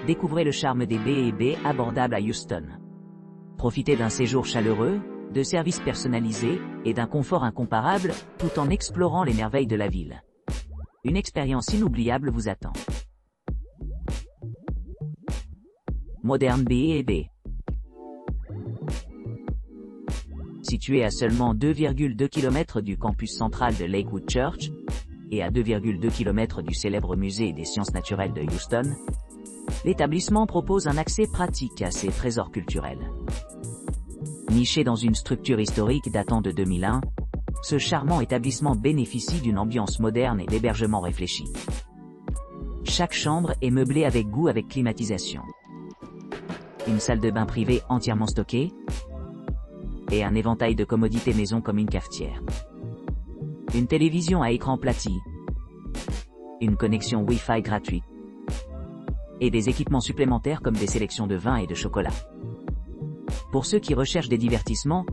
découvrez le charme des B&B abordables à Houston. Profitez d'un séjour chaleureux, de services personnalisés et d'un confort incomparable, tout en explorant les merveilles de la ville. Une expérience inoubliable vous attend. Modern B&B. Situé à seulement 2,2 km du campus central de Lakewood Church, et à 2,2 km du célèbre musée des sciences naturelles de Houston, l'établissement propose un accès pratique à ses trésors culturels. Niché dans une structure historique datant de 2001, ce charmant établissement bénéficie d'une ambiance moderne et d'hébergement réfléchi. Chaque chambre est meublée avec goût avec climatisation. Une salle de bain privée entièrement stockée, et un éventail de commodités maison comme une cafetière. Une télévision à écran plati, une connexion Wi-Fi gratuite, et des équipements supplémentaires comme des sélections de vins et de chocolat. Pour ceux qui recherchent des divertissements,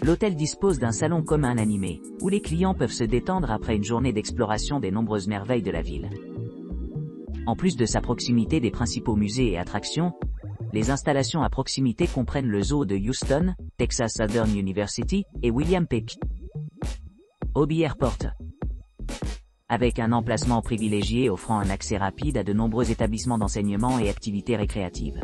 l'hôtel dispose d'un salon commun animé, où les clients peuvent se détendre après une journée d'exploration des nombreuses merveilles de la ville. En plus de sa proximité des principaux musées et attractions, les installations à proximité comprennent le zoo de Houston, Texas Southern University et William P. Hobby Airport. Avec un emplacement privilégié offrant un accès rapide à de nombreux établissements d'enseignement et activités récréatives.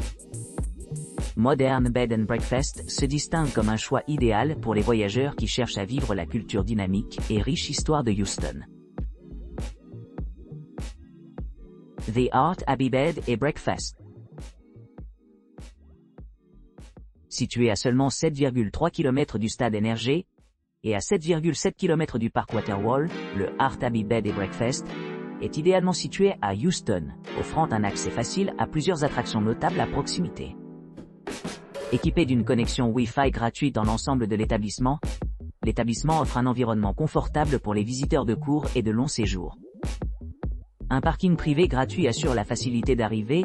Modern Bed and Breakfast se distingue comme un choix idéal pour les voyageurs qui cherchent à vivre la culture dynamique et riche histoire de Houston. The Art Abbey Bed and Breakfast. Situé à seulement 7,3 km du stade NRG, et à 7,7 km du parc Waterwall, le Art Abbey Bed and Breakfast est idéalement situé à Houston, offrant un accès facile à plusieurs attractions notables à proximité. Équipé d'une connexion Wi-Fi gratuite dans l'ensemble de l'établissement offre un environnement confortable pour les visiteurs de courts et de longs séjours. Un parking privé gratuit assure la facilité d'arrivée,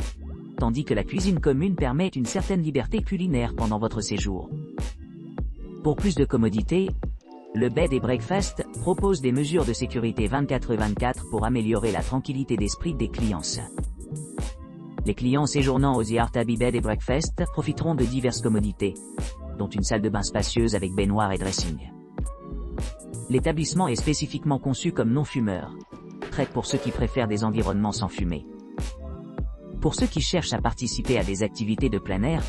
tandis que la cuisine commune permet une certaine liberté culinaire pendant votre séjour. Pour plus de commodité, le Bed and Breakfast propose des mesures de sécurité 24/24 pour améliorer la tranquillité d'esprit des clients. Les clients séjournant au The Art Abbey Bed and Breakfast profiteront de diverses commodités, dont une salle de bain spacieuse avec baignoire et dressing. L'établissement est spécifiquement conçu comme non-fumeur, prêt pour ceux qui préfèrent des environnements sans fumée. Pour ceux qui cherchent à participer à des activités de plein air,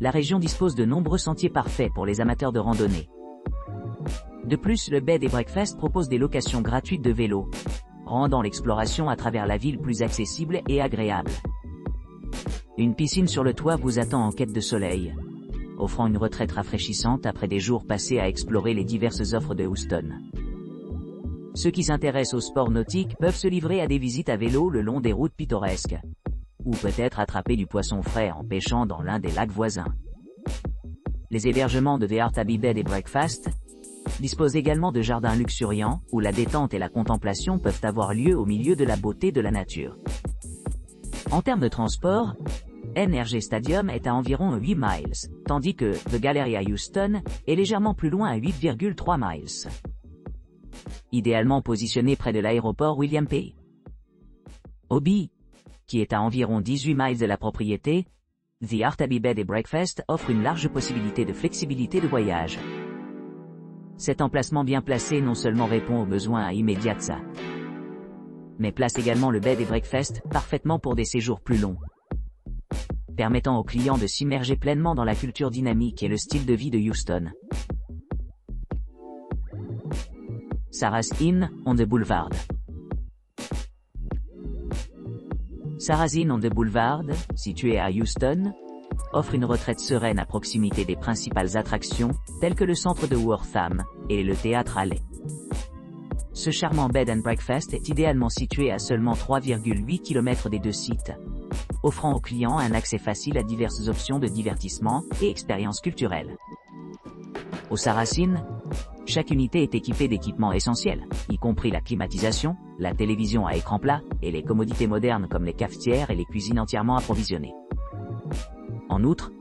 la région dispose de nombreux sentiers parfaits pour les amateurs de randonnée. De plus, le Bed and Breakfast propose des locations gratuites de vélos, rendant l'exploration à travers la ville plus accessible et agréable. Une piscine sur le toit vous attend en quête de soleil, offrant une retraite rafraîchissante après des jours passés à explorer les diverses offres de Houston. Ceux qui s'intéressent au sport nautique peuvent se livrer à des visites à vélo le long des routes pittoresques, ou peut-être attraper du poisson frais en pêchant dans l'un des lacs voisins. Les hébergements de The Art Abbey Bed and Breakfast disposent également de jardins luxuriants où la détente et la contemplation peuvent avoir lieu au milieu de la beauté de la nature. En termes de transport, NRG Stadium est à environ 8 miles, tandis que The Galleria Houston est légèrement plus loin à 8,3 miles. Idéalement positionné près de l'aéroport William P. Hobby, qui est à environ 18 miles de la propriété, The Art Abbey Bed and Breakfast offre une large possibilité de flexibilité de voyage. Cet emplacement bien placé non seulement répond aux besoins immédiats, mais place également le Bed and Breakfast parfaitement pour des séjours plus longs, permettant aux clients de s'immerger pleinement dans la culture dynamique et le style de vie de Houston. Sarah's Inn on the Boulevard. Sarah's Inn on the Boulevard, situé à Houston, offre une retraite sereine à proximité des principales attractions, telles que le centre de Wortham et le théâtre Alley. Ce charmant Bed and Breakfast est idéalement situé à seulement 3,8 km des deux sites, offrant aux clients un accès facile à diverses options de divertissement et expériences culturelles. Au Sarah's Inn, chaque unité est équipée d'équipements essentiels, y compris la climatisation, la télévision à écran plat, et les commodités modernes comme les cafetières et les cuisines entièrement approvisionnées. En outre,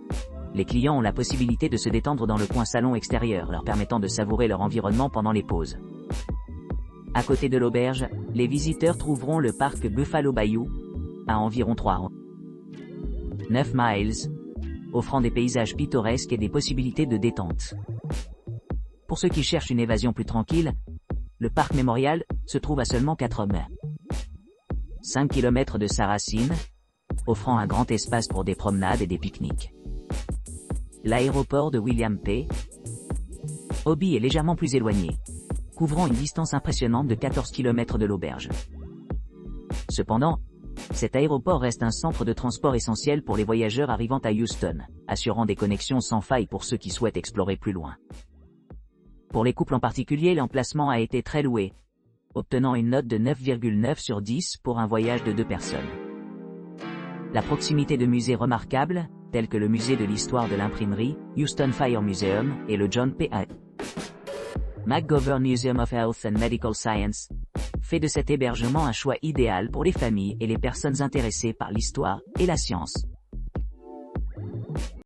les clients ont la possibilité de se détendre dans le coin salon extérieur, leur permettant de savourer leur environnement pendant les pauses. À côté de l'auberge, les visiteurs trouveront le parc Buffalo Bayou, à environ 3 9 miles, offrant des paysages pittoresques et des possibilités de détente. Pour ceux qui cherchent une évasion plus tranquille, le parc mémorial se trouve à seulement 4 hommes. 5 km de sa racine, offrant un grand espace pour des promenades et des pique-niques. L'aéroport de William P. Hobby est légèrement plus éloigné, couvrant une distance impressionnante de 14 km de l'auberge. Cependant, cet aéroport reste un centre de transport essentiel pour les voyageurs arrivant à Houston, assurant des connexions sans faille pour ceux qui souhaitent explorer plus loin. Pour les couples en particulier, l'emplacement a été très loué, obtenant une note de 9,9 sur 10 pour un voyage de 2 personnes. La proximité de musées remarquables, tels que le musée de l'histoire de l'imprimerie, Houston Fire Museum, et le John P. McGovern Museum of Health and Medical Science, fait de cet hébergement un choix idéal pour les familles et les personnes intéressées par l'histoire et la science.